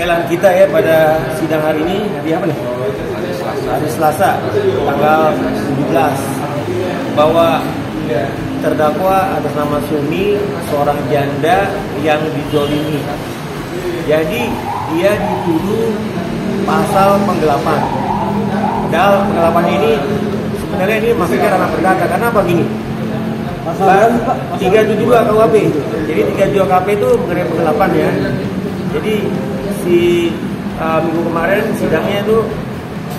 pembelaan kita ya pada sidang hari ini, hari apa nih? Hari Selasa, tanggal 17, bahwa terdakwa atas nama Sumi, seorang janda yang dizolimi. Jadi dia dituduh pasal penggelapan. Padahal penggelapan ini sebenarnya ini masuknya ranah perdata. Karena apa gini? Pasal 372 KUHP. Jadi 372 KUHP itu mengenai penggelapan ya. Jadi minggu kemarin sidangnya itu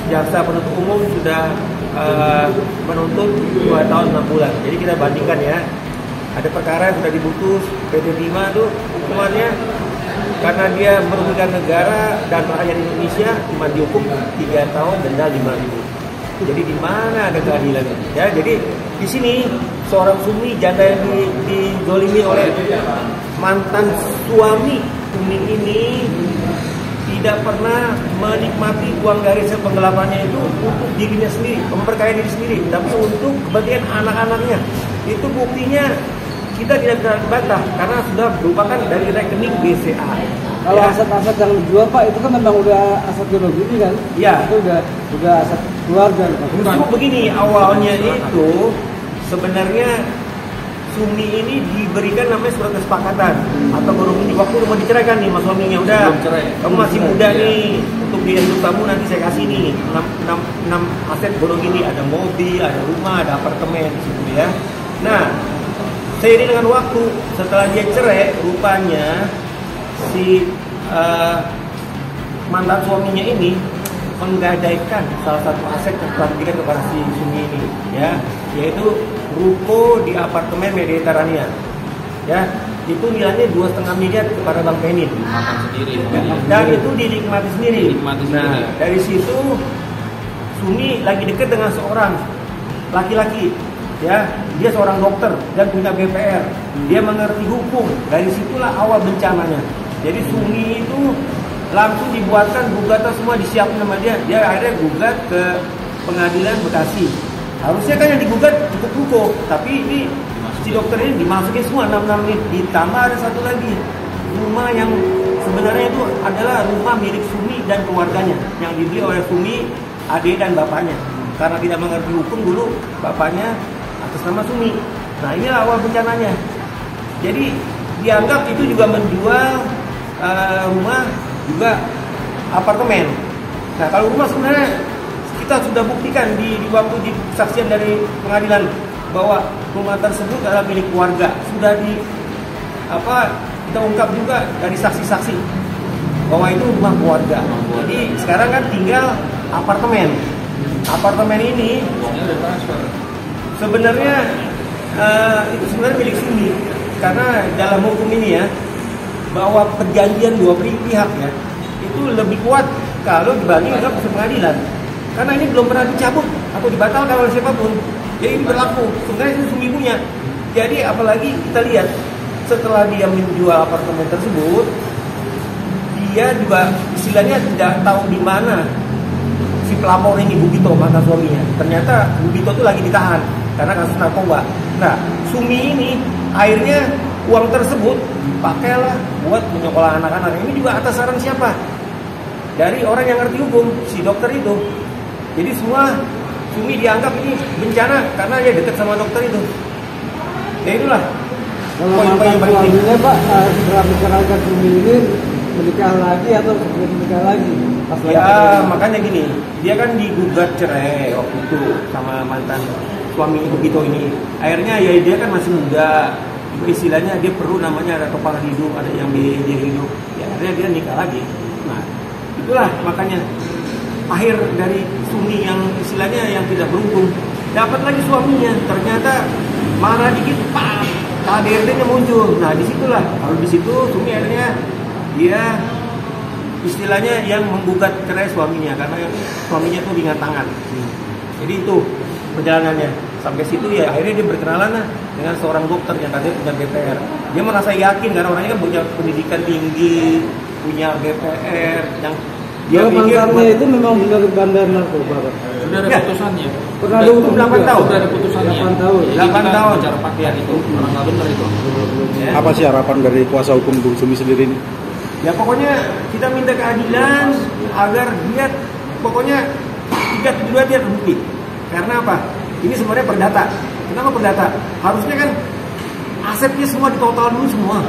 jaksa penuntut umum sudah menuntut 2 tahun 6 bulan. Jadi kita bandingkan ya. Ada perkara yang sudah diputus PT Bima itu hukumannya karena dia merugikan negara dan rakyat Indonesia cuma dihukum 3 tahun denda 5.000. Jadi di mana ada keadilan? Ya, jadi di sini seorang Sumi janda yang dizolimi oleh mantan suami Sumi ini tidak pernah menikmati uang dari penggelapannya itu untuk dirinya sendiri, memperkaya diri sendiri, tapi untuk kepentingan anak-anaknya. Itu buktinya kita tidak bisa bantah karena sudah merupakan dari rekening BCA. Kalau ya, aset-aset yang dijual Pak itu kan memang udah aset biologi kan? Iya. Itu udah aset keluarga. Justru begini, awalnya itu sebenarnya Sumi ini diberikan namanya surat kesepakatan atau baru ini waktu mau diceraikan nih mas suaminya, udah kamu masih muda nih, untuk biaya hidup kamu nanti saya kasih nih 6 aset baru gini, ada mobil, ada rumah, ada apartemen gitu ya. Nah seiring dengan waktu setelah dia cerai, rupanya si mantan suaminya ini menggadaikan salah satu aset yang telah diberikan kepada si Sumi ini ya, yaitu ruko di apartemen Mediterania ya, itu nilainya 2,5 miliar kepada Bang Penin dan itu dinikmati sendiri. Nah dari situ Sumi lagi dekat dengan seorang laki-laki ya, dia seorang dokter dan punya BPR, dia mengerti hukum. Dari situlah awal bencananya. Jadi Sumi itu langsung dibuatkan gugatan, semua disiapkan sama dia. Dia akhirnya gugat ke pengadilan Bekasi. Harusnya kan yang digugat cukup ruko, tapi ini si dokter ini dimasukin semua 6 ini. Ditambah ada satu lagi, rumah yang sebenarnya itu adalah rumah milik Sumi dan keluarganya yang dibeli oleh Sumi, adik dan bapaknya. Karena tidak mengerti hukum dulu, bapaknya atas nama Sumi. Nah inilah awal bencananya. Jadi dianggap itu juga menjual rumah juga apartemen. Nah kalau rumah sebenarnya kita sudah buktikan di waktu di kesaksian dari pengadilan bahwa rumah tersebut adalah milik keluarga. Sudah kita ungkap juga dari saksi-saksi bahwa itu rumah keluarga. Jadi sekarang kan tinggal apartemen. Apartemen ini sebenarnya itu sebenarnya milik Sumi, karena dalam hukum ini ya, bahwa perjanjian dua pihak ya itu lebih kuat kalau dibanding dengan proses pengadilan, karena ini belum pernah dicabut atau dibatalkan oleh siapapun. Jadi ini berlaku, sebenarnya itu Sumi punya. Jadi apalagi kita lihat setelah dia menjual apartemen tersebut, dia juga istilahnya tidak tahu di mana si pelapor ini, Bugito, mantan suaminya. Ternyata Bugito itu lagi ditahan karena kasus narkoba. Nah, Sumi ini akhirnya uang tersebut dipakailah buat menyekolah anak-anak. Ini juga atas saran siapa? Dari orang yang ngerti hukum, si dokter itu. Jadi semua Sumi dianggap ini bencana karena dia dekat sama dokter itu. Ya itulah. Kalau mantan suaminya Pak, setelah menceraikan Sumi ini menikah lagi atau menikah lagi? Ya makanya gini, dia kan digugat cerai waktu itu sama mantan suami Bugito ini. Akhirnya ya dia kan masih muda, istilahnya dia perlu namanya ada kepala hidup, ada yang biaya hidup. Ya akhirnya dia nikah lagi. Nah itulah makanya akhir dari Sumi yang istilahnya yang tidak beruntung, dapat lagi suaminya. Ternyata marah dikit, pak, KDRT-nya muncul. Nah disitulah, kalau di situ Sumi akhirnya dia istilahnya yang menggugat cerai suaminya karena suaminya itu ringan tangan. Jadi itu perjalanannya sampai situ ya, akhirnya dia berkenalan dengan seorang dokter yang katanya punya BPR. Dia merasa yakin karena orangnya kan punya pendidikan tinggi, punya BPR yang dia mantannya itu memang benar bandar narkoba. Sudah ada putusannya. Pernah ada 8 tahun. Sudah ada putusannya. 8 tahun. 8 tahun cara pakaian itu orang nggak benar itu. Apa sih harapan dari kuasa hukum Bung Sumi sendiri ini? Ya pokoknya kita minta keadilan agar dia pokoknya 372 dia terbukti. Karena apa? Ini sebenarnya perdata. Kenapa perdata? Harusnya kan asetnya semua ditotal dulu semua.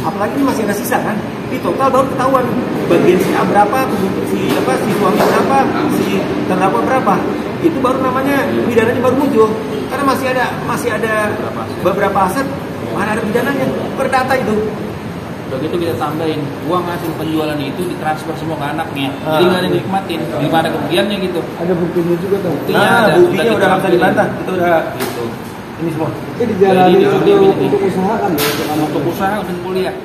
Apalagi ini masih ada sisa kan? Di total baru ketahuan bagian si A berapa, si suami berapa, si terdakwa berapa. Itu baru namanya pidananya baru muncul. Karena masih ada beberapa aset, mana ada pidananya. Perdata itu. Begitu kita tambahin uang hasil penjualan itu ditransfer semua ke anaknya. Jadi nggak ada yang nikmatin, gimana kerugiannya gitu. Ada buktinya juga tuh. Buktinya udah nggak bisa dibantah. Itu udah gitu. Ini semua. Ini dijalani untuk usaha kan ya? Untuk usaha dan kuliah.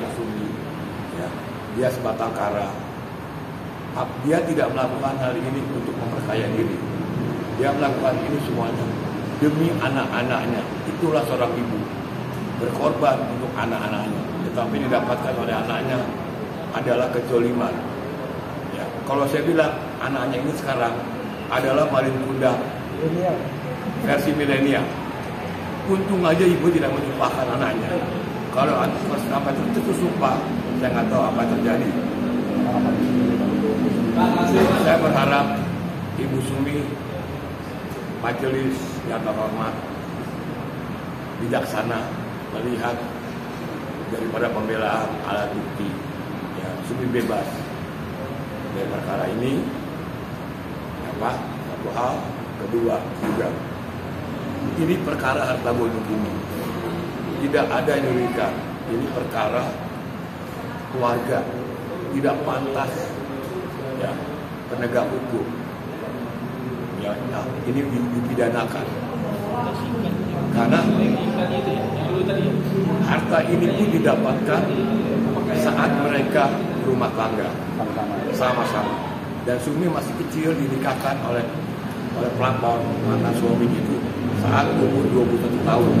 Ya, dia sebatang kara. Dia tidak melakukan hal ini untuk memperkaya diri. Dia melakukan ini semuanya demi anak-anaknya. Itulah seorang ibu berkorban untuk anak-anaknya. Tetapi didapatkan oleh anaknya adalah kezoliman. Ya, kalau saya bilang anaknya ini sekarang adalah paling muda versi milenial. Untung aja ibu tidak menyumpahkan anaknya. Kalau sampai itu sumpah, saya nggak tahu apa yang terjadi. Saya berharap Ibu Sumi, majelis yang terhormat, bijaksana melihat daripada pembelaan alat bukti. Ya, Sumi bebas dari perkara ini. Satu hal, kedua juga. Ini perkara harta gono bumi. Tidak ada yang dirugikan. Ini perkara keluarga. Tidak pantas ya penegak hukum. Ya, ini dipidanakan. Karena harta ini pun didapatkan saat mereka berumah tangga sama-sama. Dan Sumi masih kecil dinikahkan oleh pelapor mantan suami itu saat umur 21 tahun.